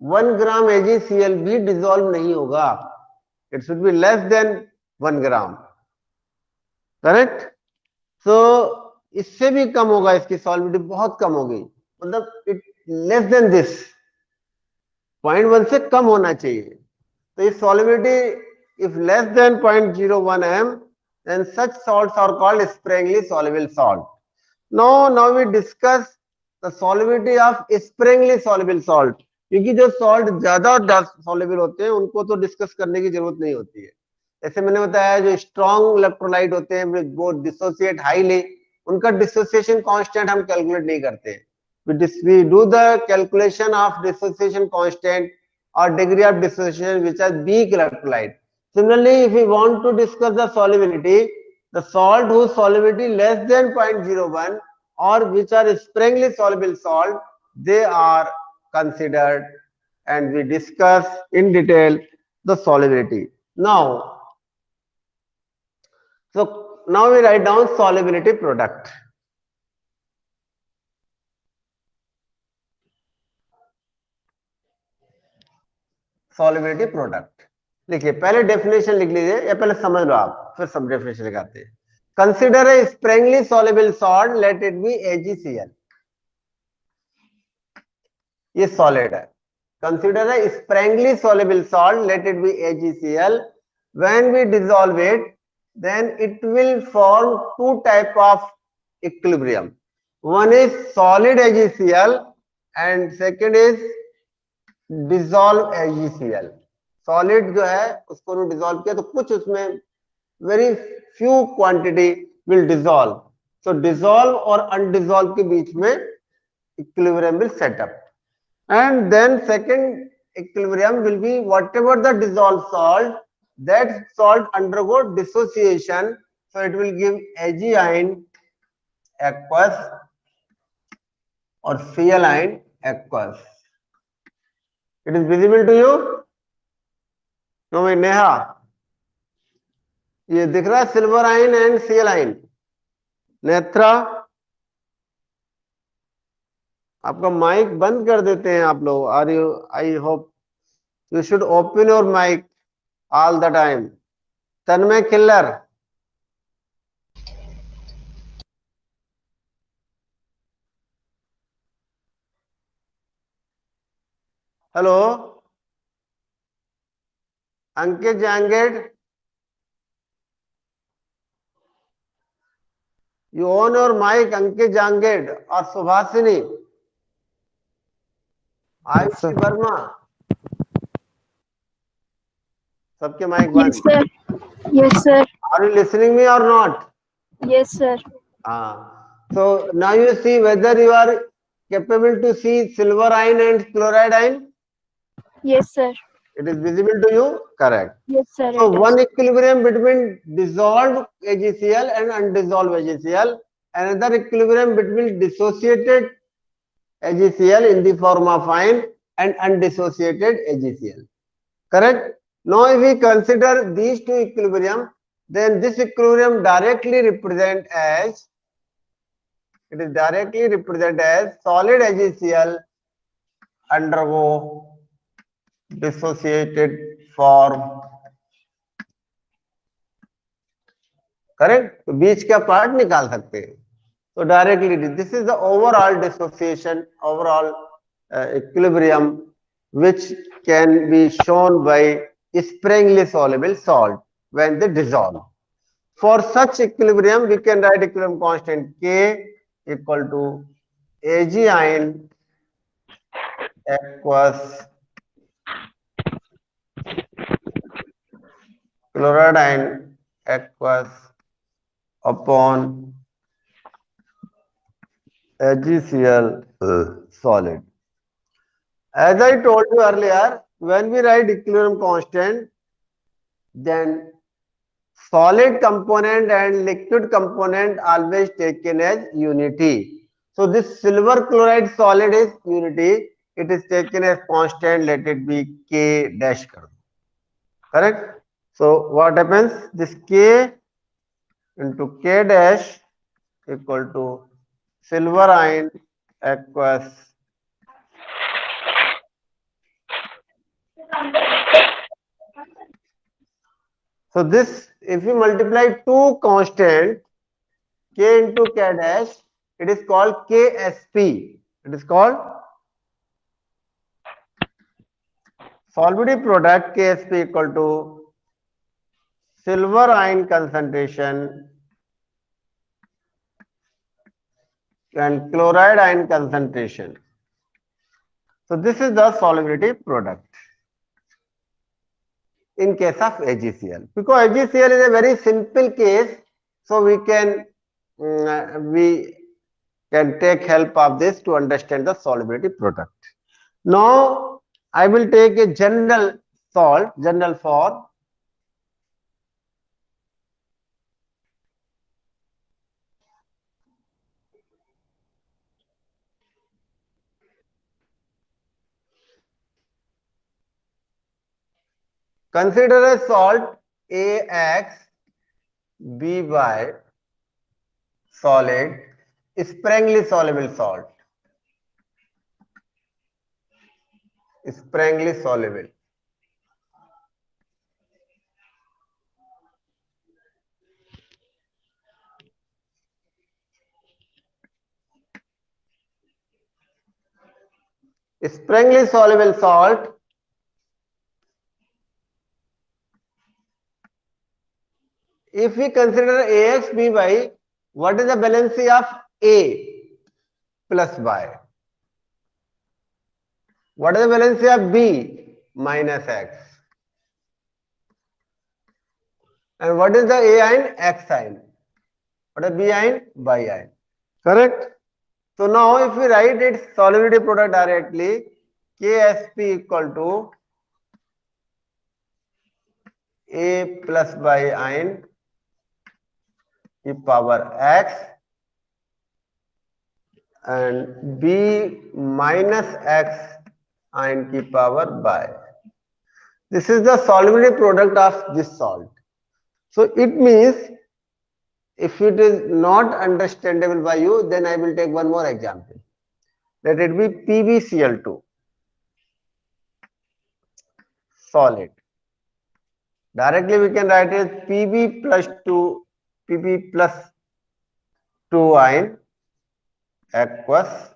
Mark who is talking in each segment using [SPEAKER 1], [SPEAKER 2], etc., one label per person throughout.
[SPEAKER 1] 1 ग्राम AgCl भी dissolve नहीं होगा, it should be less than 1 gram, correct. So इससे भी कम होगा, इसकी सॉल्विटी बहुत कम होगी, मतलब इट लेस देन दिस, 0.1 से कम होना चाहिए। तो इस solubility if less than 0.01 m, then such salts are called sparingly soluble salt. Now we discuss the solubility of sparingly soluble salt. क्योंकि जो सॉल्ट ज्यादा सॉल्युबल होते हैं उनको तो डिस्कस करने की जरूरत नहीं होती है। जैसे मैंने बताया जो स्ट्रॉन्ग इलेक्ट्रोलाइट होते हैं वो डिसोसिएट हाईली, उनका डिसोसिएशन कांस्टेंट हम कैलकुलेट नहीं करते हैं। We do the calculation of dissociation constant or degree of dissociation which are weak electrolyte. Similarly, if we want to discuss the solubility, the salt whose solubility less than 0.01 or which are sparingly soluble salt, they are considered, and we discuss in detail the solubility. Now we write down solubility product. Solubility product लिखिए, पहले definition लिख लीजिए या पहले समझ लो आप, फिर सब डेफिनेशन लगाते हैं। Consider a Sprüngli soluble salt, let it be AgCl, ये सॉलिड है। Consider a Sprüngli soluble salt, let it be AgCl, when we dissolve it, then it will form two type of equilibrium. One is solid AgCl and second is dissolve AgCl. Solid जो है उसको उन्होंने dissolve किया तो कुछ उसमें very few quantity will dissolve, so dissolve और अनडिसॉल्व के बीच में equilibrium will set up, and then second equilibrium will be whatever the dissolved salt, that salt undergo dissociation, so it will give Ag aqueous or Cl aqueous. It is visible to you? No, Neha, ये दिख रहा है silver ion and Cl ion? Netra, आपका mic बंद कर देते हैं आप लोग। Are you, I hope you should open your mic all the time. Tanmay किल्लर, hello. Ankit Jangid, you on your mic, Ankit Jangid और सुभाषिनी। आयुषी वर्मा, सबके माइक बंद।
[SPEAKER 2] Yes, sir. Yes, sir.
[SPEAKER 1] Are you listening me or not?
[SPEAKER 2] Yes, sir.
[SPEAKER 1] So now you see whether you are capable to see silver ion and chloride ion.
[SPEAKER 2] Yes, sir.
[SPEAKER 1] It is visible to you, correct?
[SPEAKER 2] Yes, sir.
[SPEAKER 1] So
[SPEAKER 2] It is.
[SPEAKER 1] one equilibrium between dissolved AgCl and undissolved AgCl, another equilibrium between dissociated AgCl in the form of ion and undissociated AgCl, correct? Now if we consider these two equilibrium, then this equilibrium directly represent as, it is directly represent as solid AgCl undergo dissociated form, correct? तो बीच का part निकाल सकते हैं। तो directly this is the overall dissociation, overall equilibrium which can be shown by sparingly soluble salt when they dissolve. For such equilibrium we can write equilibrium constant K equal to Ag ion aqueous chloride ion aqueous upon AgCl solid. As I told you earlier, when we write equilibrium constant, then solid component and liquid component always taken as unity. So this silver chloride solid is unity, it is taken as constant, let it be K dash kar do, correct? So what happens, this K into K dash equal to silver ion aqueous So this, if you multiply two constant K into K dash, it is called KSP. It is called solidity product. KSP equal to silver ion concentration and chloride ion concentration. So this is the solubility product in case of AgCl. Because AgCl is a very simple case, so we can take help of this to understand the solubility product. Now I will take a general salt, general form. Consider a salt AXBY solid, sparingly soluble salt. Sparingly soluble. Sparingly soluble salt if we consider AXBY, what is the valency of A plus Y? What is the valency of B minus X? And what is the A ion? X ion. What is B ion? Y ion. Correct? So now if we write its solubility product directly, KSP equal to A plus Y ion e power X and B minus X ion ki power Y. This is the solubility product of this salt. So it means if it is not understandable by you, then I will take one more example. Let it be PbCl2 solid. Directly we can write it Pb plus 2 ion aqueous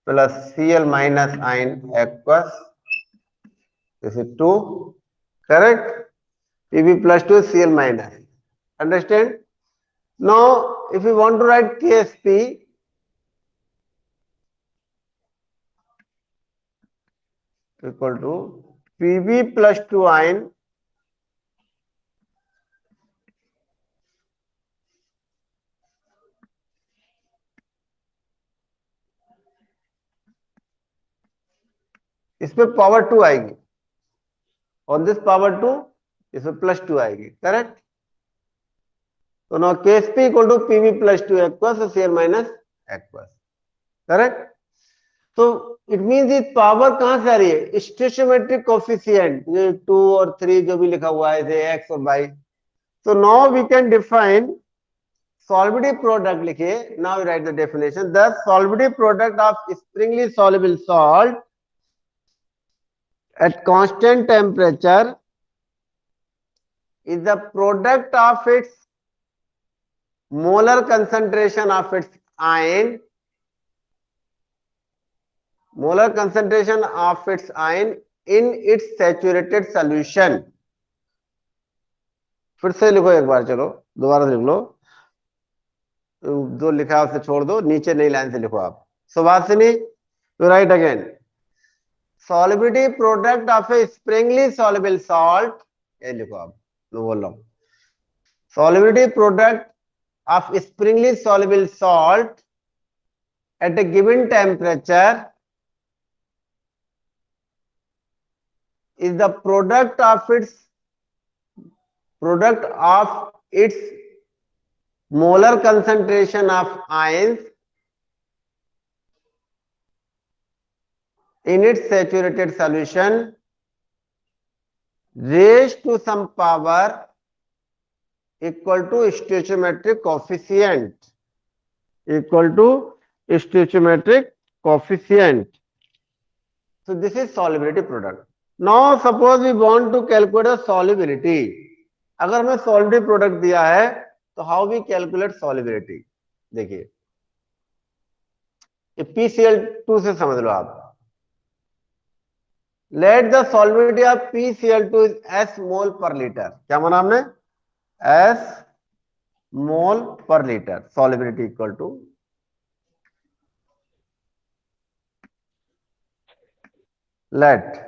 [SPEAKER 1] plus Cl minus ion aqueous. This is 2, correct? Pb plus 2 Cl minus. Understand? Now, if we want to write KSP, equal to Pb plus 2 ion इसमें power 2 आएगी और this power 2 इसमें plus 2 आएगी, correct? तो now KSP equal to Pb plus 2 aqueous और Cl minus aqueous, correct? तो it means ये power कहां से आ रही है? स्टोइचियोमेट्रिक कोएफिशिएंट, ये 2 और 3 जो भी लिखा हुआ है जैसे x और y. So now we can define solubility product. लिखिए, now we write the definition. The solubility product of sparingly soluble salt at constant temperature is the product of its molar concentration of its ion, molar concentration of its ion in its saturated solution. फिर से लिखो एक बार, चलो दोबारा लिख लो, जो लिखा है उसे छोड़ दो, नीचे नई लाइन से लिखो आप. Subhashini, you right again. Solubility product of a sparingly soluble salt, ये लिखो आप, मैं बोल रहा हूं. Solubility product of sparingly soluble salt at a given temperature is the product of its molar concentration of ions in its saturated solution raised to some power equal to stoichiometric coefficient, equal to stoichiometric coefficient. So this is solubility product. Now suppose we want to calculate the solubility. अगर हमें solid product दिया है तो how we calculate solubility? देखिए PCl2 से समझ लो आप। Let the solubility of PCl2 is S mole per litre. क्या माना हमने? S mole per litre. Solubility equal to let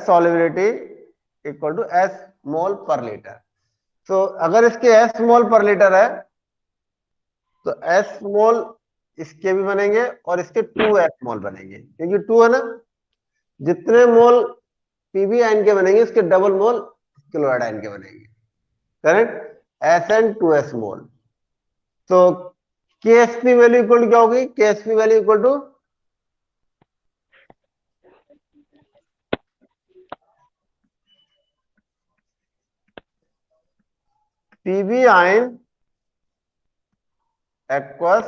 [SPEAKER 1] solubility equal to S mole per litre. तो अगर इसके S मोल पर लीटर है तो S मोल इसके भी बनेंगे और इसके 2S मोल बनेंगे, क्योंकि 2 है ना। जितने मोल पीबी आयन के बनेंगे उसके डबल मोल क्लोराइड आयन के बनेंगे। करेक्ट? SN2S mole. तो KSP वैल्यू इक्वल टू क्या होगी? KSP value equal to PB ion aqueous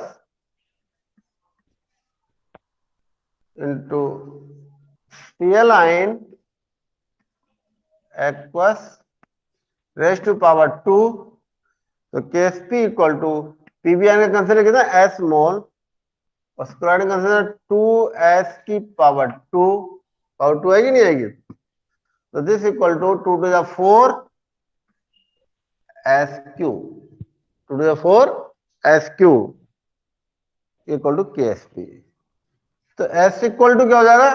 [SPEAKER 1] into PL ion aqueous raise to power 2। तो KSP equal to PB ion का कंसिडर कितना? S मोल और chloride का कंसिडर 2S की power 2। Power 2 आएगी नहीं आएगी? तो this equal to 2 to the 4 SQ, 2 to the 4 SQ equal to KSP। तो S इक्वल टू क्या हो जाएगा?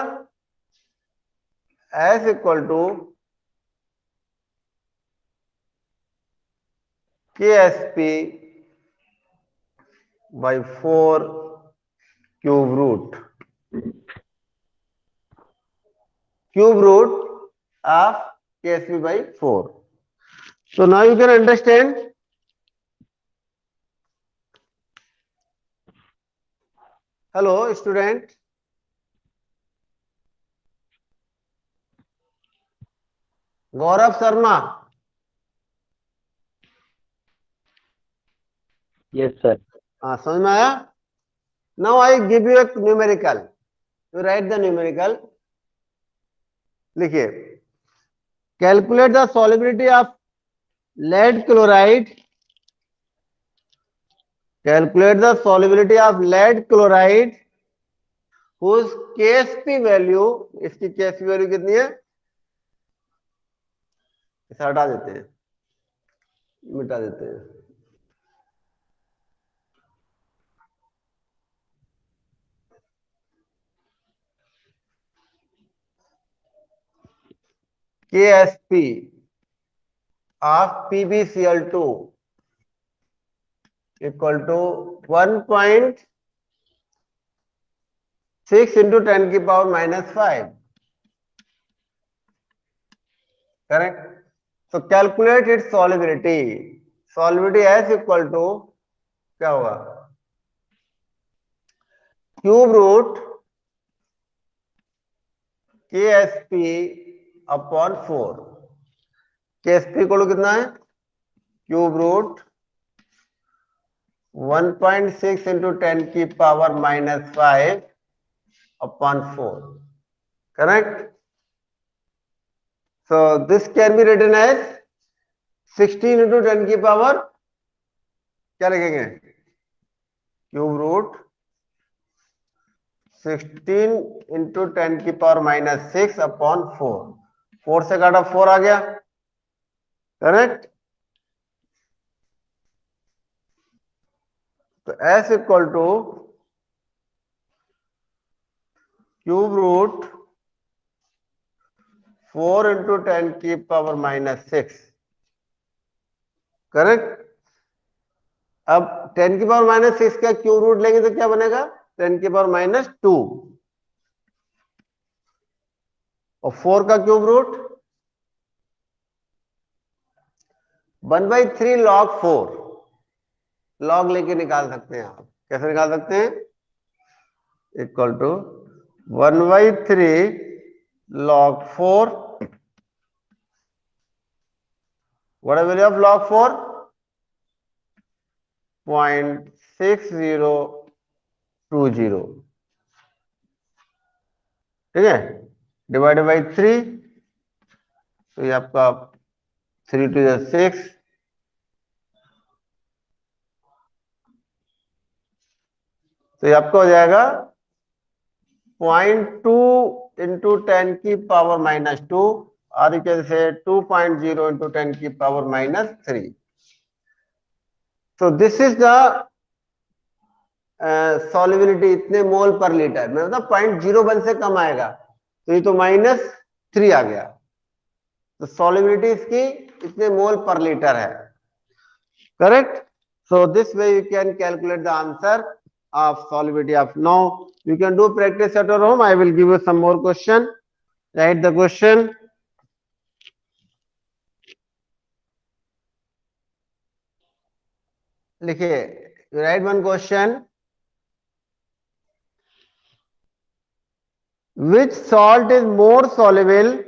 [SPEAKER 1] S equal to KSP by 4 cube root of KSP by 4. So now you can understand. Hello student. Gaurav Sharma.
[SPEAKER 3] Yes sir.
[SPEAKER 1] हाँ, समझ में आया? Now I give you एक numerical, you write the numerical. लिखिए, calculate the solubility of lead chloride, calculate the solubility of lead chloride whose KSP value, इसकी KSP value कितनी है? इसे हटा देते हैं, मिटा देते हैं। KSP of PbCl2 equal to 1.6 into 10 की power -5। Correct? So calculate its solubility. Solubility S equal to क्या होगा? Cube root KSP upon 4। KSP equal to कितना है? क्यूब रूट 1.6 into 10 की power -5 upon 4. Correct? So this can be written as 16 into 10 की power क्या लिखेंगे? Cube root 16 into 10 की power -6 upon 4। 4 से काटा 4 आ गया। करेक्ट? तो S equal to cube root 4 into 10 की पावर -6। करेक्ट? अब 10 की पावर -6 का क्यूब रूट लेंगे तो क्या बनेगा? 10 की पावर -2 और 4 का क्यूब रूट 1/3 log 4। लॉग लेके निकाल सकते हैं आप। कैसे निकाल सकते हैं? Equal to 1/3 log 4। What is value of log 4? 0.6020। ठीक है? डिवाइडेड बाई 3, तो ये आपका 3 to 6, तो ये आपका हो जाएगा 0.2 इंटू 10 की पावर -2, और यू कैन से 2.0 इंटू 10 की पावर -3. तो दिस इज द सॉल्युबिलिटी इतने मोल पर लीटर में, मतलब 0.01 से कम आएगा, तो ये तो -3 आ गया. तो सॉल्युबिलिटी इसकी इतने मोल पर लीटर है. Correct. So this way you can calculate the answer of solubility of. Now you can do practice at your home. I will give you some more question. Write the question. लिखिए, write one question. Which salt is more soluble?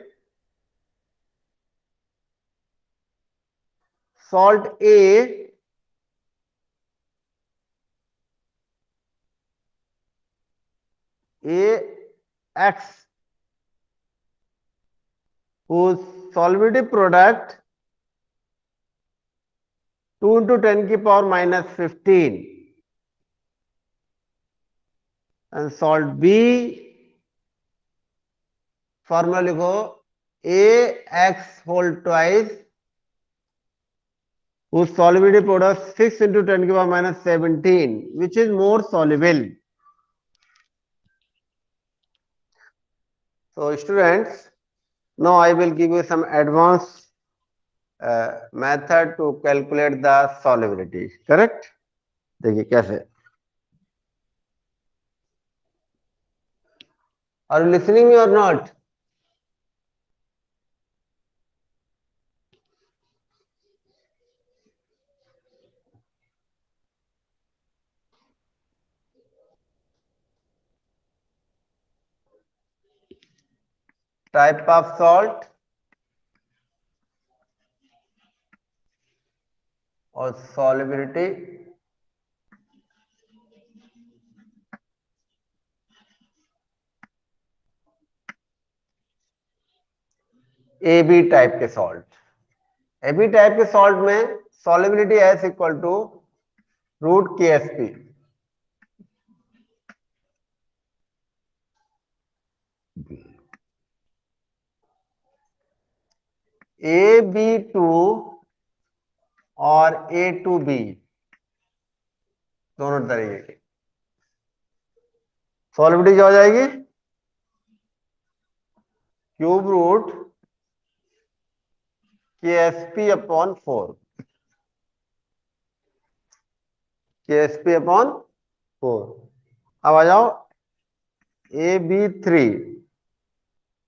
[SPEAKER 1] Salt A, AX, whose solubility product 2 into 10 की power -15, and salt B, formula लिखो, AX whole twice, whose solubility product 6 into 10 की power -17, which is more soluble. So students, now I will give you some advanced method to calculate the solubility. Correct? देखिए कैसे. Are you listening me or not? Type of salt or solubility. AB type के salt. AB type के salt में solubility S equal to √KSP. AB2 और A2B दोनों तरीके की solubility क्या हो जाएगी? Cube root KSP upon 4. KSP upon 4. अब आ जाओ AB3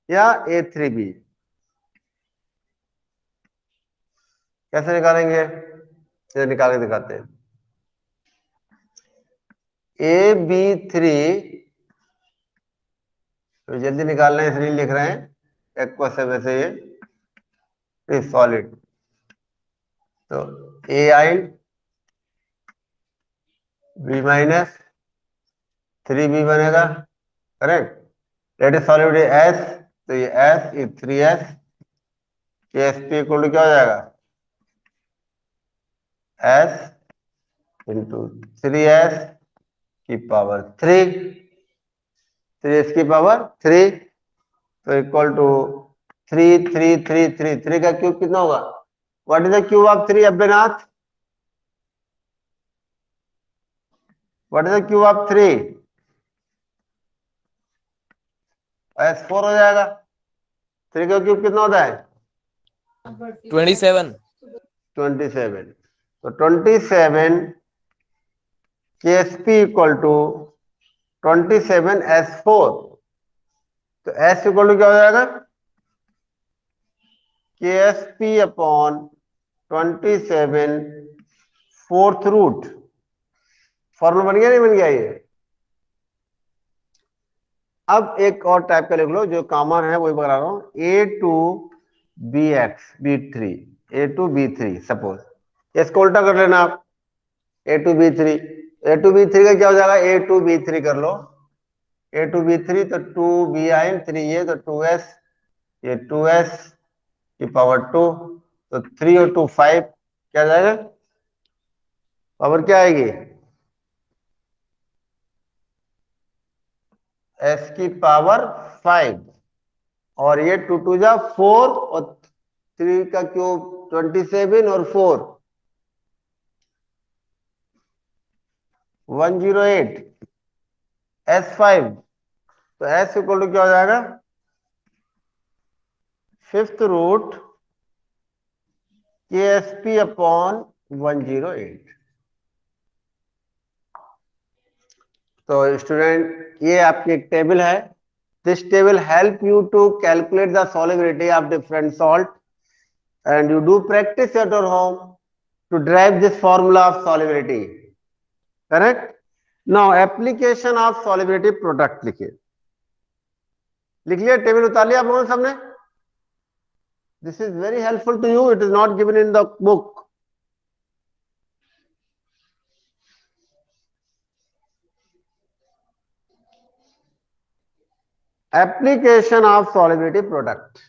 [SPEAKER 1] या A3B, कैसे निकालेंगे? ये निकाल के दिखाते हैं. AB3 तो जल्दी निकालना है इसलिए लिख रहे हैं, एक्वस है वैसे ये सॉलिड. तो AI B माइनस 3B बनेगा. Correct. Let is solid S, तो ये S, ये 3S, KSP इक्वल टू क्या हो जाएगा? S इंटू 3S की पावर 3, 3S की पावर 3, तो इक्वल टू 3 3 3 3 3 का क्यूब कितना होगा? What is the cube of 3 Abhaynath? What is the cube of 3? S4 हो जाएगा. 3 का क्यूब कितना होता है?
[SPEAKER 3] 27.
[SPEAKER 1] 27. तो 27 KSP इक्वल टू 27S4. तो S इक्वल टू क्या हो जाएगा? KSP upon 27 fourth root. Formula बन गया नहीं बन गया ये? अब एक और टाइप का लिख लो जो कॉमन है, वही बता रहा हूं. A2BX B3, A2B3 suppose. इसको उल्टा कर लेना आप. A2B3 का क्या हो जाएगा? A2B3 कर लो. A2B3 तो 2Bi 3 ये तो 2S, ये 2S की पावर 2, तो 3 और 2 5, क्या जाएगा पावर क्या आएगी S की पावर 5, और ये 2 2 जा 4 और 3 का क्यूब 27 और 4 108 S5, तो S इक्वल टू क्या हो जाएगा फिफ्थ रूट KSP अपॉन 108। तो स्टूडेंट ये आपकी एक टेबल है, this table help you to calculate the solubility of different salt and you do practice at your home to derive this formula of solubility, correct? Now application of solubility product लिखिए, लिख लिया table उतार लिया आप लोगों ने सबने? This is very helpful to you, it is not given in the book. Application of solubility product.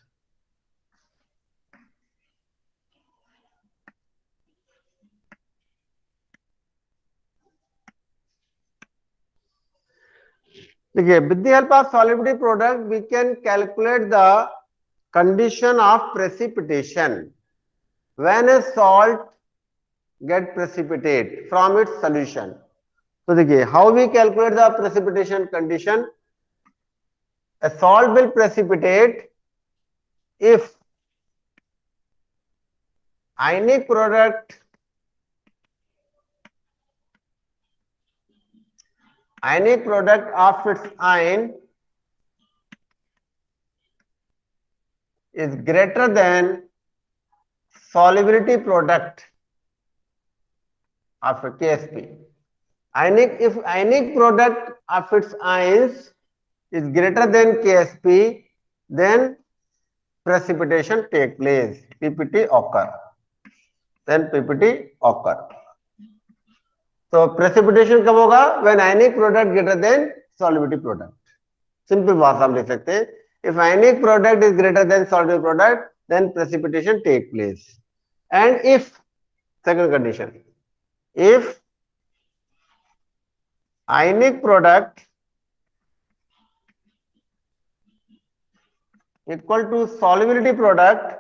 [SPEAKER 1] देखिए, with the help of solubility product we can calculate the condition of precipitation when a salt get precipitate from its solution. तो देखिए, how we calculate the precipitation condition? A salt will precipitate if ionic product of its ion is greater than solubility product of KSP. If ionic product of its ions is greater than KSP, then precipitation take place, PPT occur. Then PPT occur. So precipitation कब होगा? When ionic product greater than solubility product. Simple भाषा हम लिख सकते हैं, if ionic product is greater than solubility product, then precipitation take place. And if, second condition, if ionic product equal to solubility product,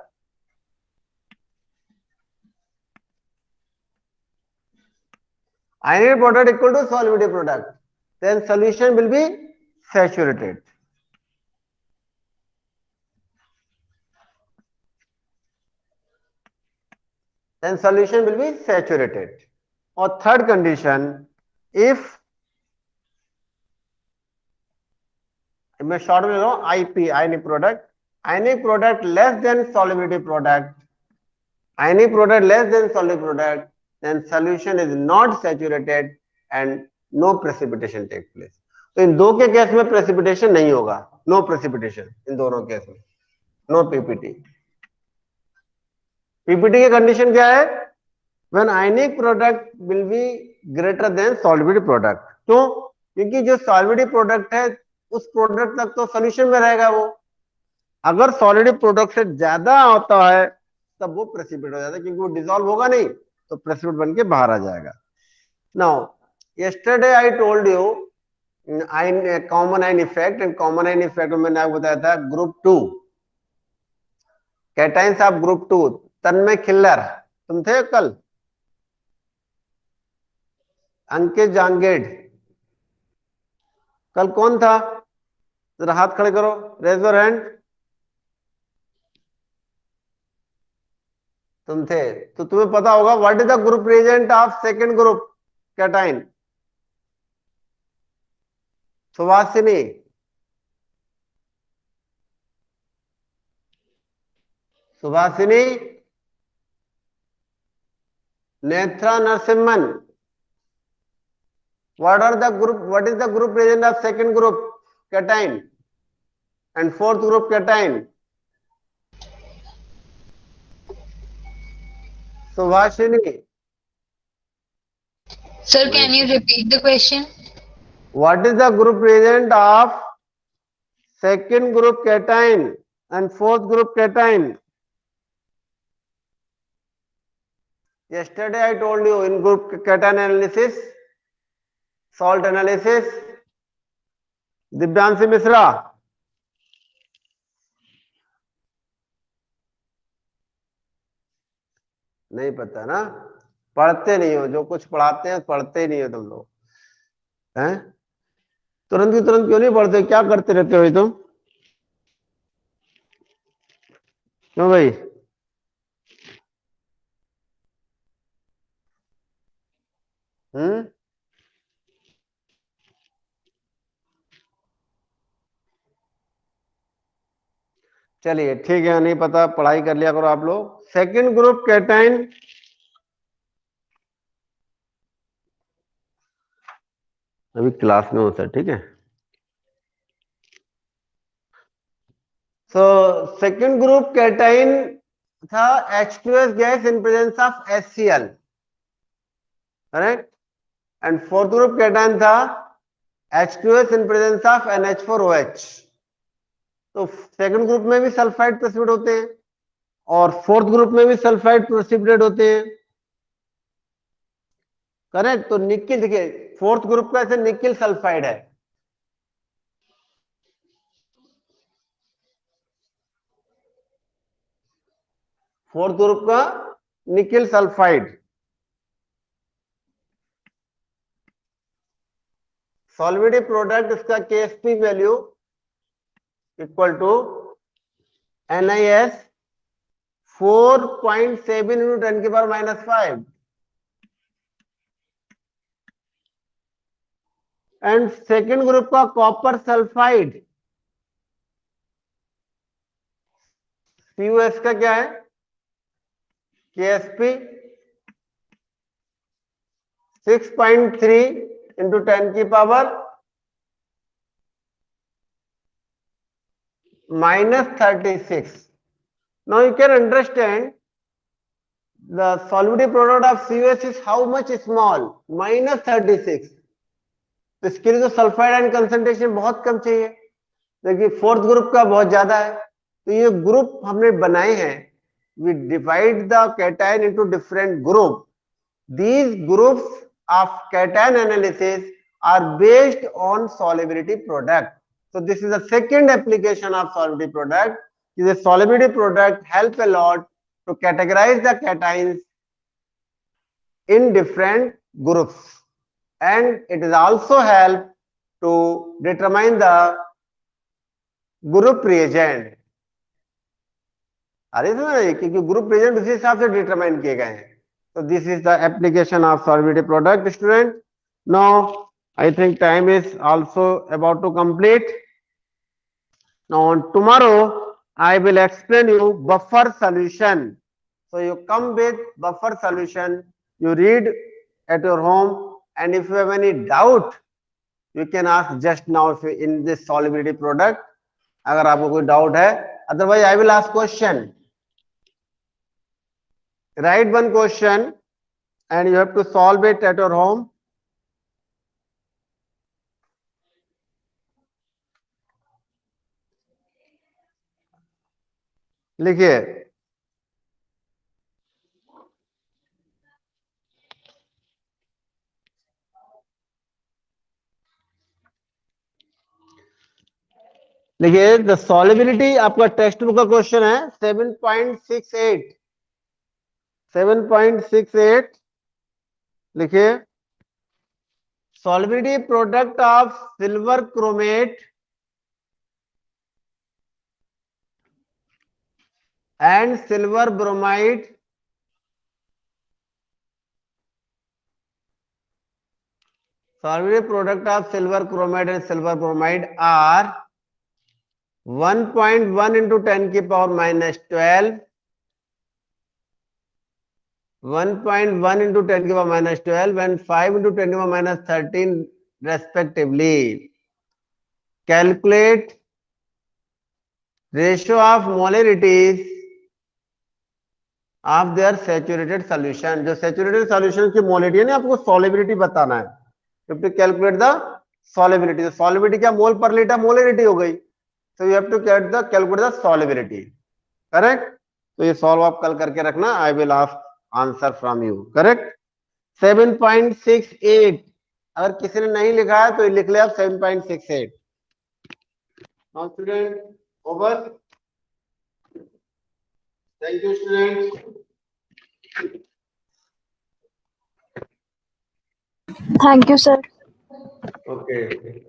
[SPEAKER 1] ionic product equal to solubility product, then solution will be saturated. Then solution will be saturated. Or third condition, if मैं short में ले रहा हूं, IP ionic product less than solubility product, then solution is not saturated and no precipitation take place. तो इन दो के case में precipitation नहीं होगा, नो प्रेसिपिटेशन इन दोनों केस में, नो पीपीटी. पीपीटी की कंडीशन क्या है? When ionic product will be greater than solubility product. क्यों? क्योंकि जो solubility product है उस प्रोडक्ट तक तो सोल्यूशन में रहेगा वो, अगर सॉलिड प्रोडक्ट से ज्यादा होता है तब वो प्रेसिपिटेट हो जाता है, क्योंकि वो डिसॉल्व होगा नहीं तो प्रेसिपिटेट बन के बाहर आ जाएगा. Now yesterday I told you common ion effect, and common ion effect में मैंने आपको बताया था ग्रुप 2 कैटाइंस ऑफ ग्रुप 2. तन्मय खिल्लर तुम थे कल? अंकित जांगेड कल कौन था? जरा हाथ खड़े करो, रेज योर हैंड. तुम थे, तो तुम्हें पता होगा what is the group reagent of second group cation? Subhashini, Subhashini, Netra Narasimhan, what is the group reagent of second group cation and fourth group cation? Subhashini.
[SPEAKER 3] Sir, can you repeat the question?
[SPEAKER 1] What is the group reagent of second group cation and fourth group cation? Yesterday I told you in group cation analysis, salt analysis. Divyanshi Mishra, नहीं पता ना, पढ़ते नहीं हो, जो कुछ पढ़ाते हैं पढ़ते ही नहीं हो तुम लोग हैं। तुरंत की तुरंत क्यों नहीं पढ़ते, क्या करते रहते हो तुम, क्यों भाई? चलिए ठीक है, नहीं पता पढ़ाई कर लिया करो आप लोग। सेकंड ग्रुप कैटाइन, अभी क्लास में होता है, ठीक है। सो सेकंड ग्रुप कैटाइन था H2S gas in presence of HCl, correct. And fourth group cation था H2S in presence of NH4OH। तो सेकंड ग्रुप में भी सल्फाइड प्रेसिपिटेट होते हैं और फोर्थ ग्रुप में भी सल्फाइड प्रेसिपिटेट होते हैं, करेक्ट। तो निकिल, देखिए फोर्थ ग्रुप का ऐसे निकिल सल्फाइड है, फोर्थ ग्रुप का निकिल सल्फाइड। सॉल्विडी प्रोडक्ट इसका KSP value equal to NiS 4.7 into 10 की पावर -5 एंड सेकेंड ग्रुप का कॉपर सल्फाइड CuS का क्या है, KSP 6.3 into 10 की power -36. Now you can understand the solubility product of CuS is how much small, -36. तो इसके लिए तो सल्फाइड आयन कंसंट्रेशन बहुत कम चाहिए, देखिए फोर्थ ग्रुप का बहुत ज्यादा है। तो ये ग्रुप हमने बनाए हैं, we divide the cation into different group. These groups of cation analysis are based on solubility product. So this is the second application of solubility product. The solubility product help a lot to categorize the cations in different groups, and it is also help to determine the group reagent. अरे क्योंकि group reagent उसी हिसाब से determine किए गए हैं। So this is the application of solubility product, student. Now I think time is also about to complete. Now on tomorrow I will explain you buffer solution. So you come with buffer solution, you read at your home, and if you have any doubt you can ask just now in this solubility product, अगर आपको कोई doubt है, otherwise I will ask question. Write one question and you have to solve it at your home. लिखिए, देखिए the solubility आपका text book का question है 7.68 7.68। लिखिए, solubility product of silver chromate and silver bromide solubility product of silver chromate and silver bromide are 1.1 into 10 की power -12, 1.1 into 10 की power -12 and 5 into 10 की power -13 respectively. Calculate ratio of molarities of their saturated solution. जो saturated solution की molality है ना, आपको solubility बताना है। You have to calculate the solubility. तो solubility क्या, मोल पर लीटर मोलरिटी हो गई. So you have to calculate the solubility. Correct? तो ये सॉल्व आप कल करके रखना. I will ask answer from you. Correct? 7.68. अगर किसी ने नहीं लिखा है तो लिख ले आप 7.68. Now student, over. Thank you students.
[SPEAKER 2] Thank you, sir.
[SPEAKER 1] Okay.